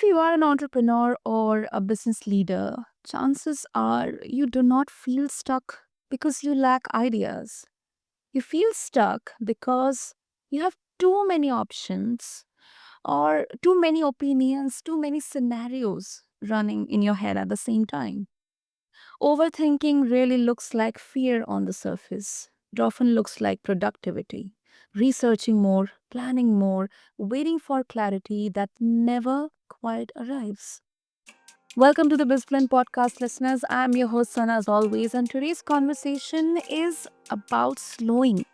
If you are an entrepreneur or a business leader, chances are you do not feel stuck because you lack ideas. You feel stuck because you have too many options or too many opinions, too many scenarios running in your head at the same time. Overthinking really looks like fear on the surface. It often looks like productivity, researching more, planning more, waiting for clarity that never quite arrives. Welcome to the BizBlend podcast, listeners. I'm your host, Sana, as always, and today's conversation is about slowing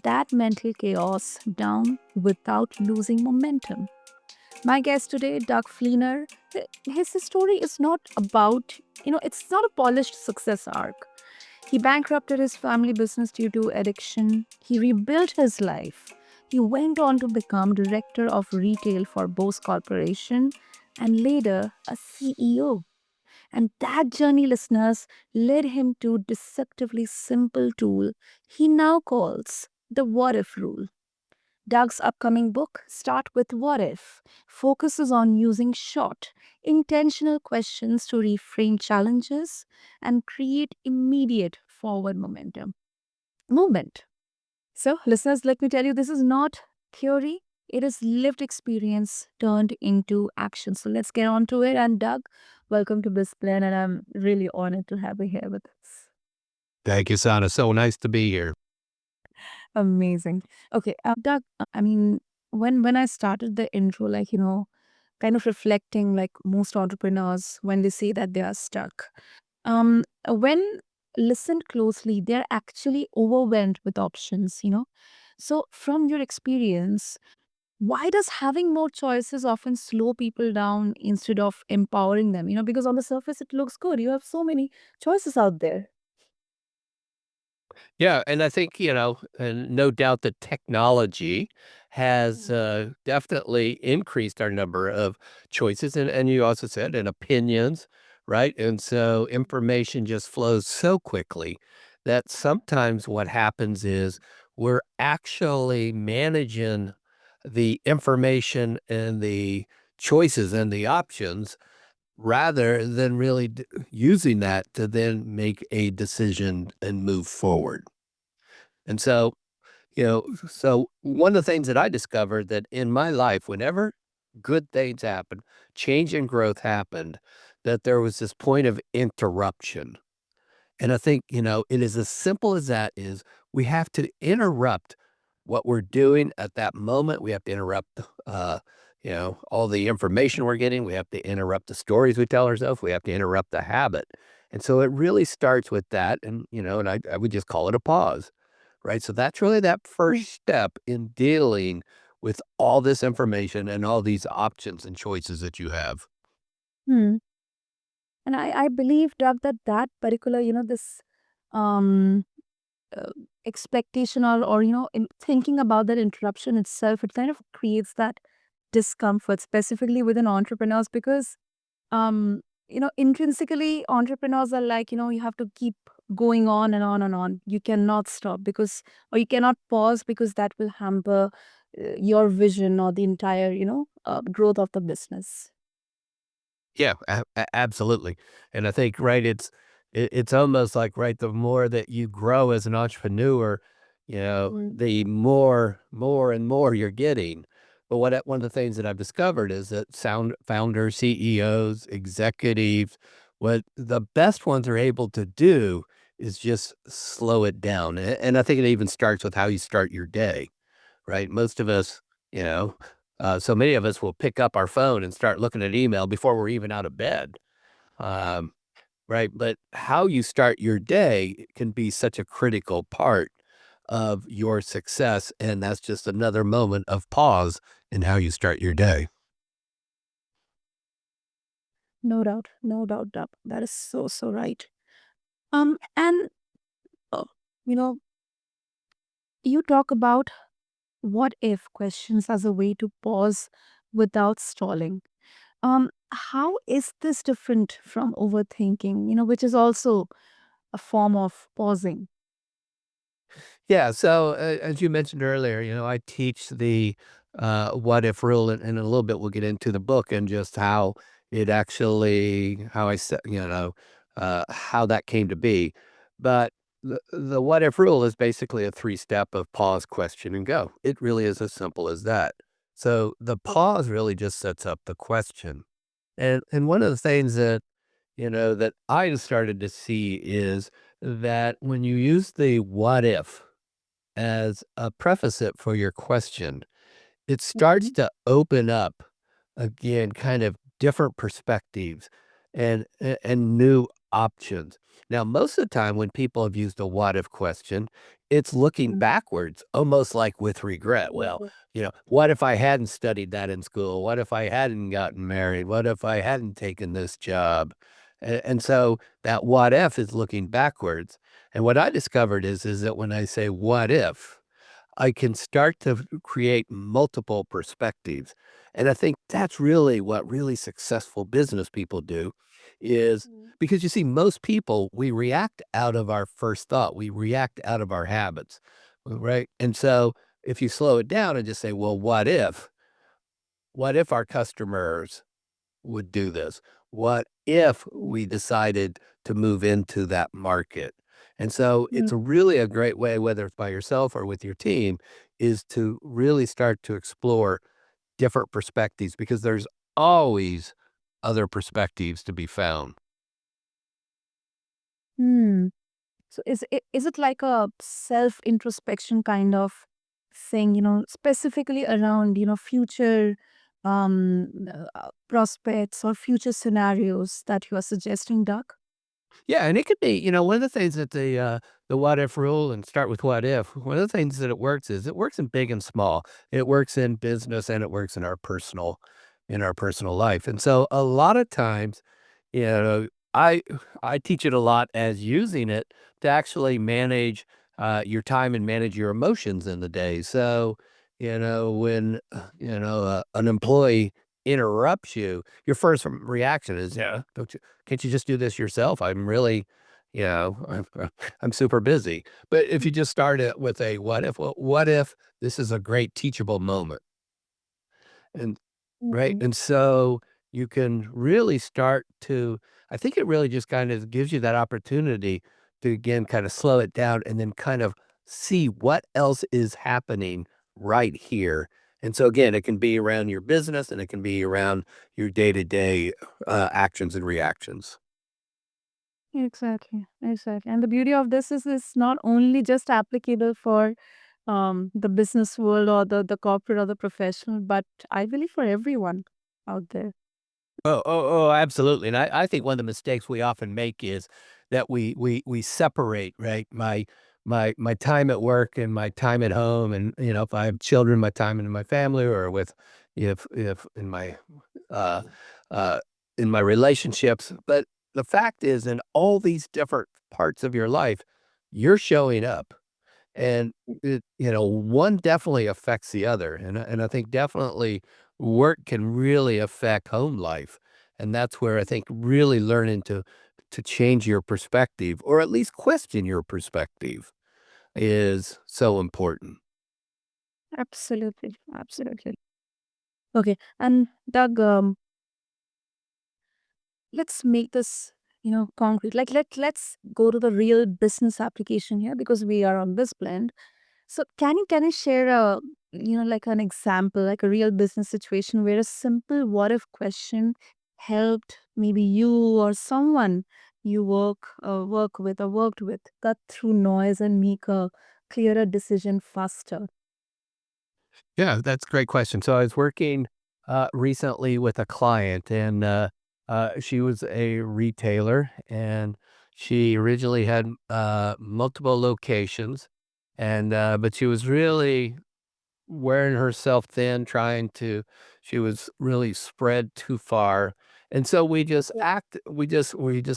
that mental chaos down without losing momentum. My guest today, Doug Fleener, his story is not about, it's not a polished success arc. He bankrupted his family business due to addiction. He rebuilt his life. He went on to become director of retail for Bose Corporation and later a CEO. And that journey, listeners, led him to a deceptively simple tool he now calls the what if rule. Doug's upcoming book, Start with What If, focuses on using short, intentional questions to reframe challenges and create immediate forward movement. So, listeners, let me tell you, this is not theory, it is lived experience turned into action. So, let's get on to it. And, Doug, welcome to BizPlan, and I'm really honored to have you here with us. Thank you, Sana. So nice to be here. Amazing. Okay, Doug, I mean, when I started the intro, kind of reflecting like most entrepreneurs when they say that they are stuck. When listened closely, they're actually overwhelmed with options. So from your experience, why does having more choices often slow people down instead of empowering them? Because on the surface it looks good. You have so many choices out there. Yeah, and I think, and no doubt that technology has Mm. definitely increased our number of choices. And you also said, and opinions, right? And so information just flows so quickly that sometimes what happens is we're actually managing the information and the choices and the options rather than really using that to then make a decision and move forward. And so, so one of the things that I discovered that in my life, whenever good things happened, change and growth happened, that there was this point of interruption. And I think, it is as simple as that is we have to interrupt what we're doing at that moment. We have to interrupt, all the information we're getting. We have to interrupt the stories we tell ourselves. We have to interrupt the habit. And so it really starts with that. And I would just call it a pause, right? So that's really that Mm. first step in dealing with all this information and all these options and choices that you have. Hmm. And I believe, Doug, that particular, this um uh, expectation or in thinking about that interruption itself, it kind of creates that discomfort specifically within entrepreneurs because intrinsically entrepreneurs are like, you have to keep going on and on and on. You cannot stop because or you cannot pause because that will hamper your vision or the entire growth of the business. Yeah, absolutely. And I think, right, it's almost like, right, the more that you grow as an entrepreneur, Mm. the more and more you're getting. But one of the things that I've discovered is that sound founders, CEOs, executives, what the best ones are able to do is just slow it down. And I think it even starts with how you start your day, right? Most of us, you know, so many of us will pick up our phone and start looking at email before we're even out of bed. Um, right. But how you start your day can be such a critical part of your success. And that's just another moment of pause in how you start your day. No doubt, no doubt, Doug. That is so so right. And uh, you know, you talk about what if questions as a way to pause without stalling. How is this different from overthinking, which is also a form of pausing? Yeah. So as you mentioned earlier, I teach the what if rule, and in a little bit we'll get into the book and just how it actually, how I said, how that came to be. But the what if rule is basically a three step of pause, question, and go. It really is as simple as that. So the pause really just sets up the question. And one of the things that, that I started to see is that when you use the what if as a preface it for your question, it starts Mhm. to open up, again, kind of different perspectives and new options. Now, most of the time when people have used a what if question, it's looking Mm. backwards, almost like with regret. Well, what if I hadn't studied that in school? What if I hadn't gotten married? What if I hadn't taken this job? And so that what if is looking backwards. And what I discovered is that when I say what if, I can start to create multiple perspectives. And I think that's really what really successful business people do is Mm. because you see, most people, we react out of our first thought, we react out of our habits, right? And so if you slow it down and just say, well, what if our customers would do this? What if we decided to move into that market? And so it's Mm. really a great way, whether it's by yourself or with your team, is to really start to explore different perspectives because there's always other perspectives to be found. Hmm. So is it like a self introspection kind of thing, specifically around, future prospects or future scenarios that you are suggesting, Doug? Yeah, and it could be, one of the things that the what if rule and start with what if. One of the things that it works is it works in big and small. It works in business and it works in our personal life. And so a lot of times, you know, I I teach it a lot as using it to actually manage your time and manage your emotions in the day. So, when an employee interrupts you, your first reaction is, yeah, don't you can't you just do this yourself? I'm really, I'm super busy. But if you just start it with a what if, well, what if this is a great teachable moment? And right. Mhm. And so you can really start to, I think it really just kind of gives you that opportunity to again kind of slow it down and then kind of see what else is happening right here. And so again, it can be around your business and it can be around your day to day actions and reactions. Exactly, exactly. And the beauty of this is it's not only just applicable for the business world or the corporate or the professional, but I believe for everyone out there. Oh, absolutely. And I think one of the mistakes we often make is that we separate, right? My time at work and my time at home. And, if I have children, my time in my family or with if uh uh in my relationships. But the fact is in all these different parts of your life, you're showing up. And one definitely affects the other, and I think definitely work can really affect home life, and that's where I think really learning to change your perspective, or at least question your perspective, is so important. Absolutely, absolutely. Okay, and Doug, let's make this concrete. Like let's go to the real business application here because we are on BizBlend. So can you share a like an example, like a real business situation where a simple what if question helped maybe you or someone you work with or worked with cut through noise and make a clearer decision faster? Yeah, that's a great question. So I was working recently with a client, and she was a retailer, and she originally had multiple locations, and but she was really wearing herself thin, she was really spread too far. And so we just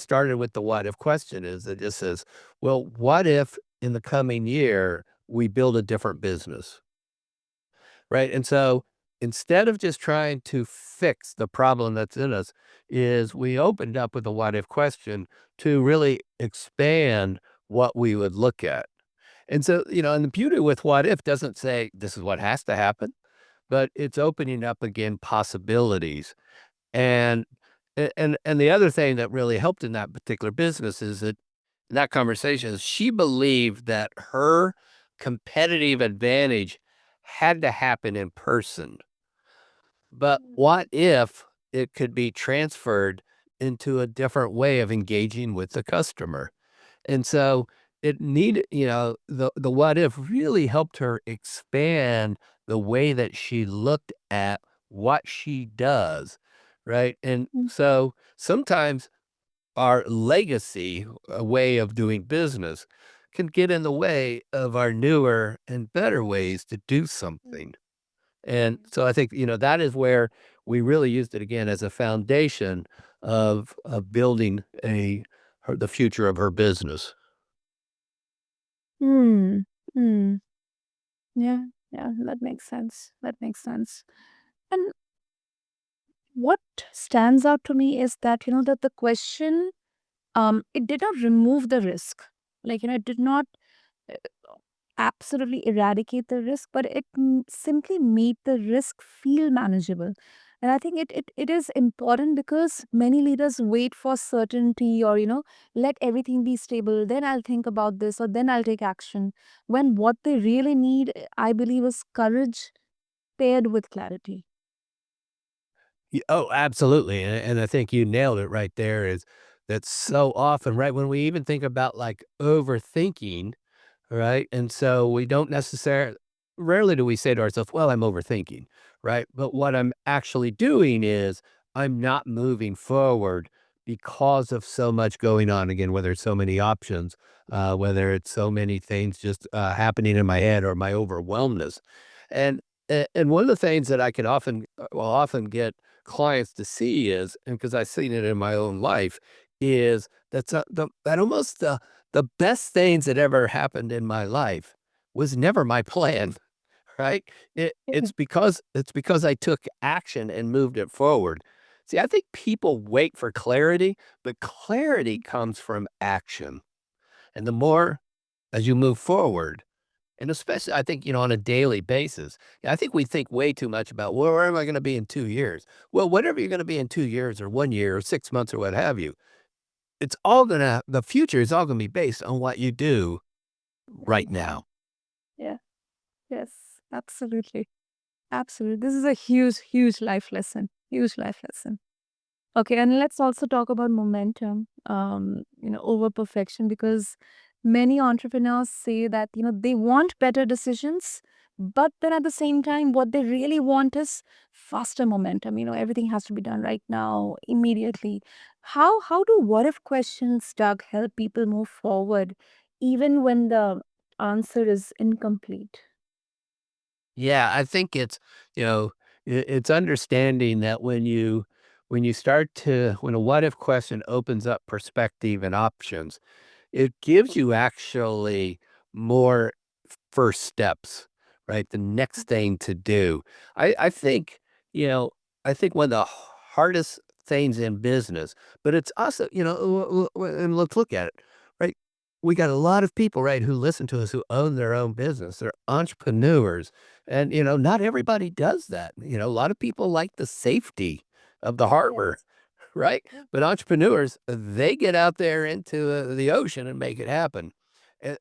started with the what if question is it just says, well, what if in the coming year we build a different business? Right? And so instead of just trying to fix the problem that's in us, is we opened up with a what if question to really expand what we would look at. And so, and the beauty with what if doesn't say this is what has to happen, but it's opening up again possibilities. And and the other thing that really helped in that particular business is that in that conversation, she believed that her competitive advantage had to happen in person. But what if it could be transferred into a different way of engaging with the customer? And so it needed, the what if really helped her expand the way that she looked at what she does, right? And Mm, so sometimes our legacy, a way of doing business, can get in the way of our newer and better ways to do something. And so I think, that is where we really used it again as a foundation of building the future of her business. Hmm. Hmm. Yeah. Yeah. That makes sense. That makes sense. And what stands out to me is that, that the question, it did not remove the risk. Like, it did not uh, absolutely eradicate the risk, but it simply made the risk feel manageable. And I think it is important because many leaders wait for certainty or, let everything be stable. Then I'll think about this or then I'll take action. When what they really need, I believe, is courage paired with clarity. Oh, absolutely, and I think you nailed it right there is that so often, right, when we even think about, like, overthinking, right, and so we don't necessarily rarely do we say to ourselves, "Well, I'm overthinking," right? But what I'm actually doing is I'm not moving forward because of so much going on, again, whether it's so many options, whether it's so many things just, happening in my head or my overwhelmness, and and one of the things that I can often get clients to see is, and because I've seen it in my own life, is that almost the best things that ever happened in my life was never my plan, right? Yeah. It's because I took action and moved it forward. See, I think people wait for clarity, but clarity comes from action. And the more as you move forward, and especially, I think, on a daily basis, I think we think way too much about, well, where am I going to be in 2 years? Well, whatever you're going to be in 2 years or 1 year or 6 months or what have you, the future is all going to be based on what you do right now. Yeah. Yes. Absolutely. Absolutely. This is a huge, huge life lesson. Huge life lesson. Okay, and let's also talk about momentum, over perfection, because many entrepreneurs say that, they want better decisions, but then at the same time, what they really want is faster momentum. Everything has to be done right now, immediately. How do what if questions, Doug, help people move forward, even when the answer is incomplete? Yeah, I think it's understanding that when you start to when a what if question opens up perspective and options, it gives you actually more first steps, right? The next thing to do. I think, you know, I think one of the hardest things in business, but it's also, and let's look at it, right? We got a lot of people, right, who listen to us who own their own business. They're entrepreneurs. And, not everybody does that. A lot of people like the safety of the harbor, Yes. right? Yeah. But entrepreneurs, they get out there into the ocean and make it happen.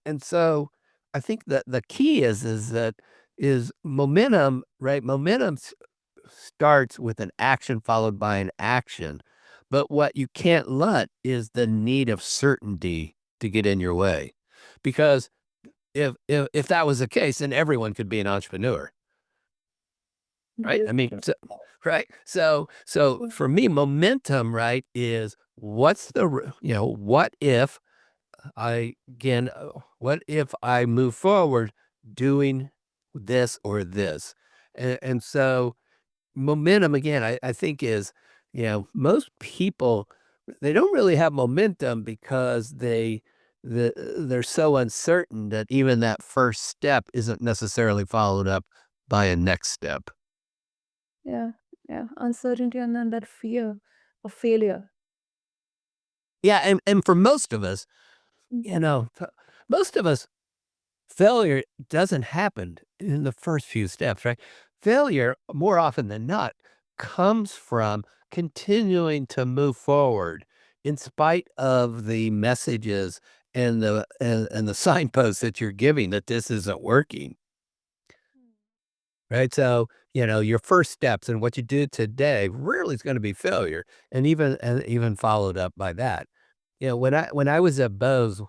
And so I think that the key is momentum, right? Momentum starts with an action followed by an action. But what you can't let is the need of certainty to get in your way. Because if that was the case, then everyone could be an entrepreneur, right? I mean, right? So for me, momentum, right, is what if what if I move forward doing this or this? And so momentum again, I think is, most people, they don't really have momentum because they're so uncertain that even that first step isn't necessarily followed up by a next step. Yeah. Yeah. Uncertainty and then that fear of failure. Yeah, and for most of us, Mm. most of us, failure doesn't happen in the first few steps, right? failure, more often than not, comes from continuing to move forward in spite of the messages and the signposts that you're giving that this isn't working, right? So, your first steps and what you do today really is gonna be failure, and even followed up by that. When I was at Bose,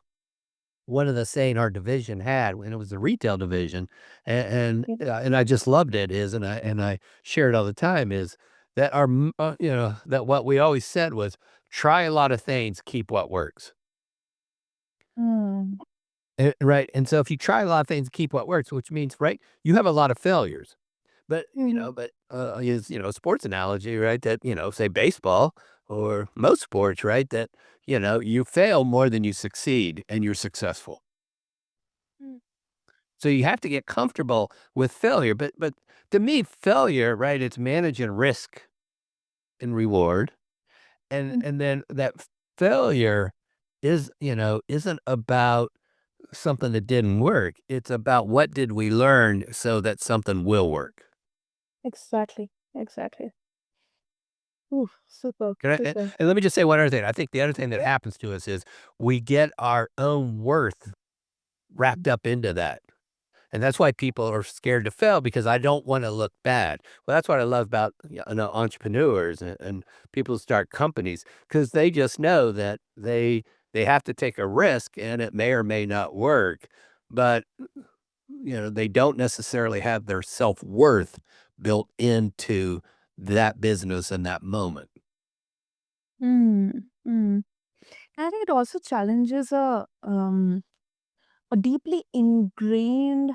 one of the saying our division had when it was the retail division, Yeah. and I just loved it is, and I share it all the time, is that that what we always said was, "Try a lot of things, keep what works." Mm. Right, and so if you try a lot of things, keep what works, which means, right, you have a lot of failures. But, Mhm. I'll use, a sports analogy, right, that, say baseball or most sports, right, that, you fail more than you succeed and you're successful. Mm. So you have to get comfortable with failure, but to me, failure, right, it's managing risk and reward, and Mm. and then that failure isn't about something that didn't work. It's about what did we learn so that something will work. Exactly. Exactly. Ooh, super, Can I super. and let me just say one other thing. I think the other thing that happens to us is we get our own worth wrapped up into that. And that's why people are scared to fail because I don't wanna look bad. Well, that's what I love about, entrepreneurs and people who start companies because they just know that they have to take a risk and it may or may not work, but, they don't necessarily have their self-worth built into that business in that moment. Mm. Mm. I think it also challenges a deeply ingrained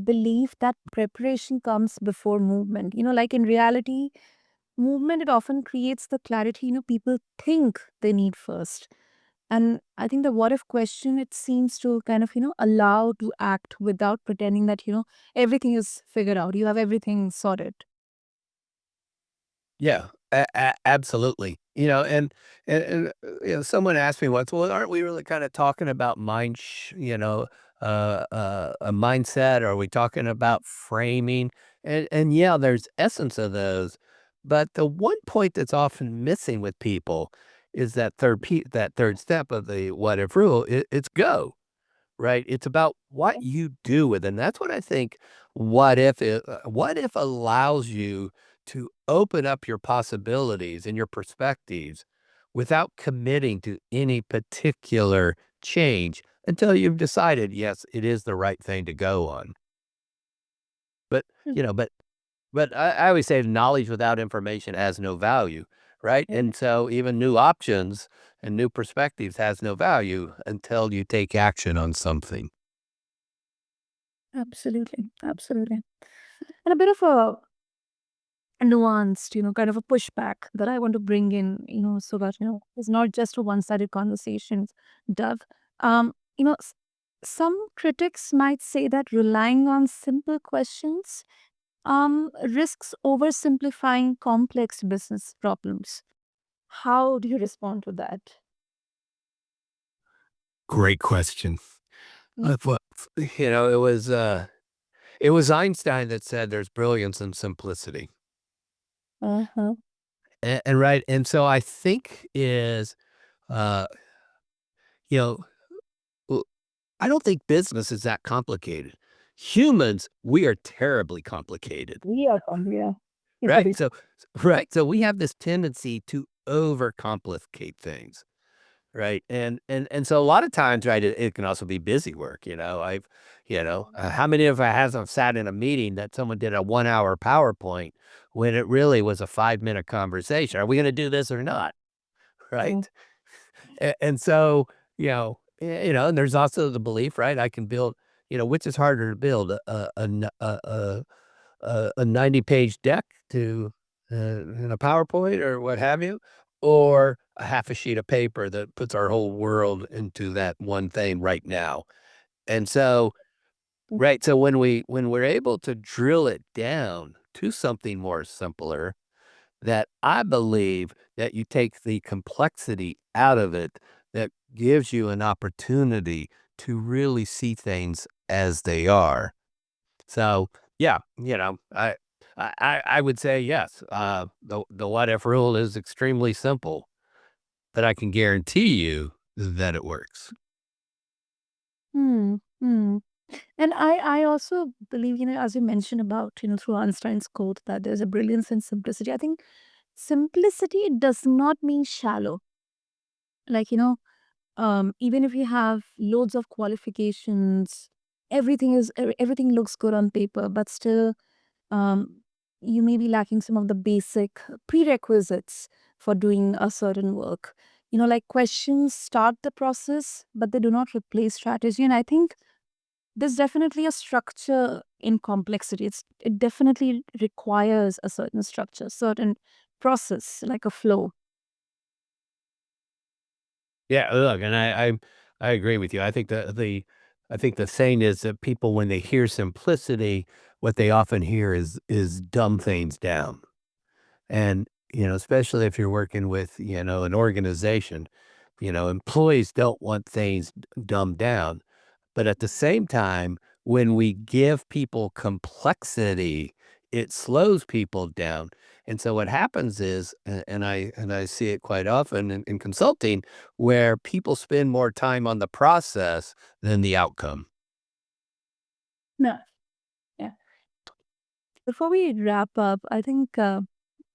belief that preparation comes before movement. Like in reality, movement, it often creates the clarity, people think they need first. And I think the what if question, it seems to kind of, allow to act without pretending that, everything is figured out. You have everything sorted. Yeah, absolutely. Someone asked me once, "Well, aren't we really kinda talking about a mindset? Are we talking about framing?" And yeah, there's essence of those, but the one point that's often missing with people is that third step of the what if rule, it's go. Right? It's about what you do with it, and that's what I think what if allows you to open up your possibilities and your perspectives without committing to any particular change until you've decided, yes, it is the right thing to go on. But, Mm. you know, but I always say knowledge without information has no value, right? Yeah. And so even new options and new perspectives has no value until you take action on something. Absolutely. Absolutely. And a bit of a nuanced, kind of a pushback that I want to bring in, so that, it's not just a one-sided conversation, Doug. Some critics might say that relying on simple questions risks oversimplifying complex business problems. How do you respond to that? Great question. Mm. Well, it was Einstein that said there's brilliance in simplicity. Uh-huh. And right, and so I think uh, you know, l I don't think business is that complicated. Humans, we are terribly complicated, We are on, yeah. right? Right. So we have this tendency to overcomplicate things. Right, and so a lot of times, right, it can also be busy work, how many of us have sat in a meeting that someone did a 1-hour PowerPoint when it really was a 5-minute conversation? Are we gonna do this or not? Mm. Right? And so, and there's also the belief, right, I can build, which is harder to build, a 90-page deck to in a PowerPoint or what have you, or a half a sheet of paper that puts our whole world into that one thing right now. And so, Mm. right, so when we're able to drill it down to something more simpler, that I believe that you take the complexity out of it, that gives you an opportunity to really see things as they are. So, yeah, I would say yes. The what if rule is extremely simple, but I can guarantee you that it works. Hmm. Hmm. And I also believe, as you mentioned about, through Einstein's quote that there's a brilliance in simplicity. I think simplicity does not mean shallow. Like, even if you have loads of qualifications, everything looks good on paper, but still, um, you may be lacking some of the basic prerequisites for doing a certain work. Like questions start the process, but they do not replace strategy. And I think there's definitely a structure in complexity. It definitely requires a certain structure, certain process, like a flow. Yeah, look, and I agree with you. I think the saying is that people when they hear simplicity, what they often hear is dumb things down. And, especially if you're working with, an organization, employees don't want things dumbed down. But at the same time, when we give people complexity, it slows people down. And so what happens is, and I see it quite often in consulting, where people spend more time on the process than the outcome. No. Yeah. Before we wrap up, I think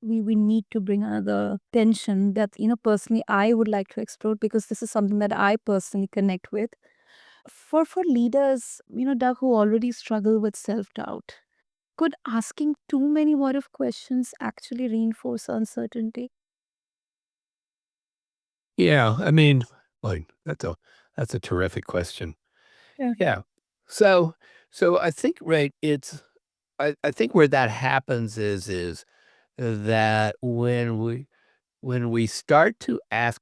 we need to bring another tension that, personally, I would like to explore because this is something that I personally connect with. For leaders, Doug, who already struggle with self doubt, could asking too many what if questions actually reinforce uncertainty? Yeah, I mean, like that's a terrific question. Yeah. Yeah. So so I think right, I think where that happens is that when we start to ask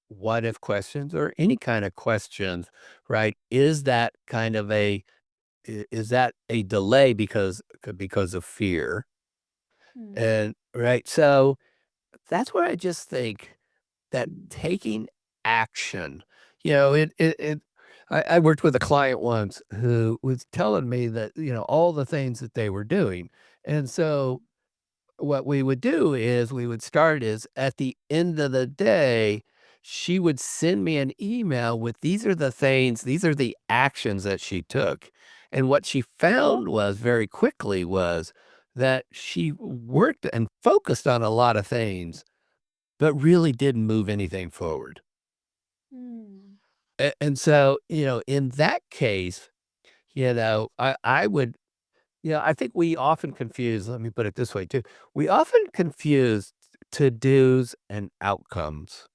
what if questions or any kind of questions, right? Is that kind of is that a delay because of fear? Hmm. And right, so that's where I just think that taking action, it I worked with a client once who was telling me that, all the things that they were doing. And so what we would do is we would start is at the end of the day, she would send me an email with these are the actions that she took. And what she Oh. found was very quickly was that she worked and focused on a lot of things, but really didn't move anything forward. Hmm. And so, in that case, I would, I think we often confuse, let me put it this way too. We often confuse to dos and outcomes,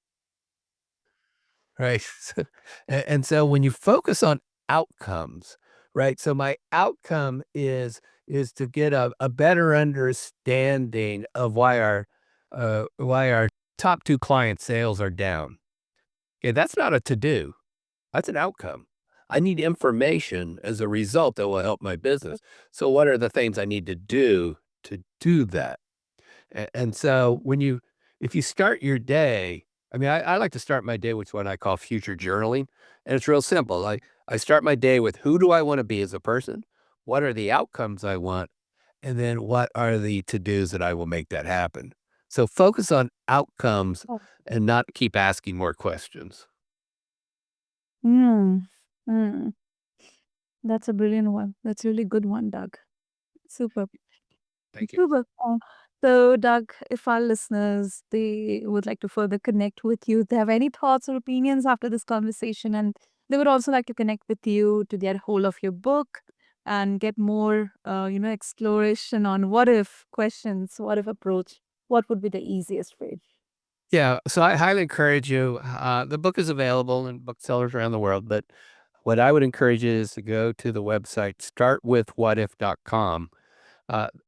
right? And so when you focus on outcomes, right? So my outcome is to get a better understanding of why our top two client sales are down. Okay, that's not a to do. That's an outcome. I need information as a result that will help my business. So what are the things I need to do that? And so if you start your day, I mean, I like to start my day with what I call future journaling. And it's real simple. I start my day with who do I want to be as a person? What are the outcomes I want? And then what are the to-dos that I will make that happen? So focus on outcomes Oh. and not keep asking more questions. Hmm. Hmm. That's a brilliant one. That's a really good one, Doug. Super. Thank you. Super. So, Doug, if our listeners they would like to further connect with you, they have any thoughts or opinions after this conversation, and they would also like to connect with you to get hold of your book and get more, exploration on what if questions, what if approach. What would be the easiest way? Yeah, so I highly encourage you. The book is available in booksellers around the world, but what I would encourage you is to go to the website startwithwhatif.com.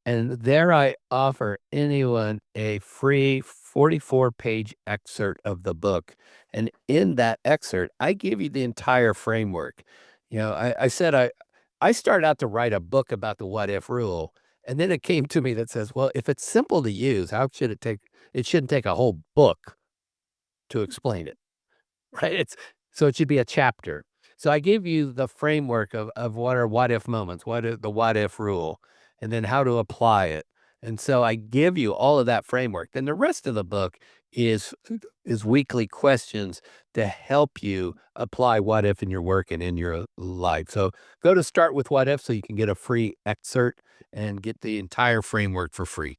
And there I offer anyone a free 44-page excerpt of the book. And in that excerpt, I give you the entire framework. I said I started out to write a book about the what if rule. And then it came to me that says, well, if it's simple to use, how should it take? It shouldn't take a whole book to explain it, right? So it should be a chapter. So I give you the framework of what are what if moments, what is the what if rule, and then how to apply it. And so I give you all of that framework. Then the rest of the book is weekly questions to help you apply what if in your work and in your life. So go to Start with What If so you can get a free excerpt and get the entire framework for free.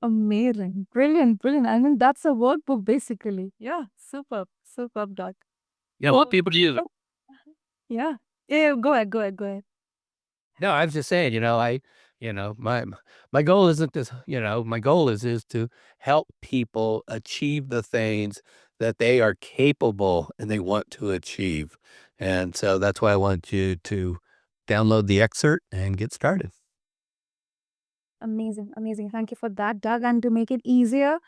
Amazing. Brilliant, brilliant. I mean, that's a workbook basically. Yeah, superb, superb, Doug. Yeah, I want people to use it. Oh, yeah. Yeah, go ahead, go ahead, go ahead. No, I was just saying, my goal isn't this, my goal is to help people achieve the things that they are capable and they want to achieve. And so that's why I want you to download the excerpt and get started. Amazing, amazing. Thank you for that, Doug. And to make it easier,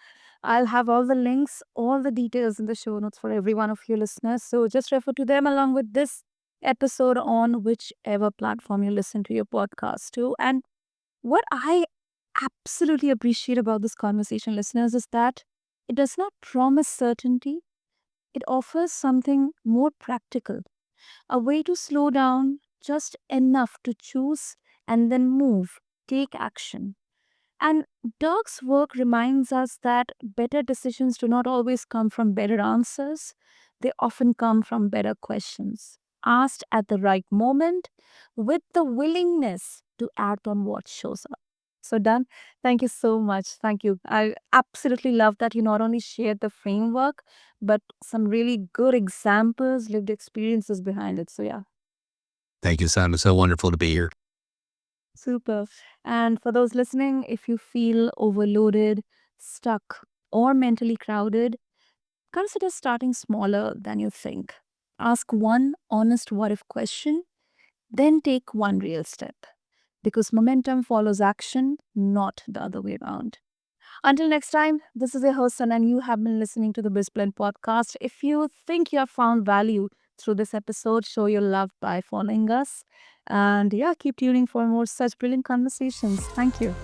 I'll have all the links, all the details in the show notes for every one of you listeners. So just refer to them along with this episode on whichever platform you listen to your podcast to. And what I absolutely appreciate about this conversation, listeners, is that it does not promise certainty, it offers something more practical, a way to slow down just enough to choose and then move, take action. And Dirk's work reminds us that better decisions do not always come from better answers, they often come from better questions, asked at the right moment with the willingness to act on what shows up. So, Dan, thank you so much. Thank you. I absolutely love that you not only shared the framework, but some really good examples, lived experiences behind it. So, yeah, Thank you, Simon. So wonderful to be here. super. And for those listening, if you feel overloaded, stuck, or mentally crowded, consider starting smaller than you think. Ask one honest what if question, then take one real step. Because momentum follows action, not the other way around. Until next time, this is your host, Sun, and you have been listening to the BizBlend podcast. If you think you have found value through this episode, show your love by following us. And yeah, keep tuning for more such brilliant conversations. Thank you.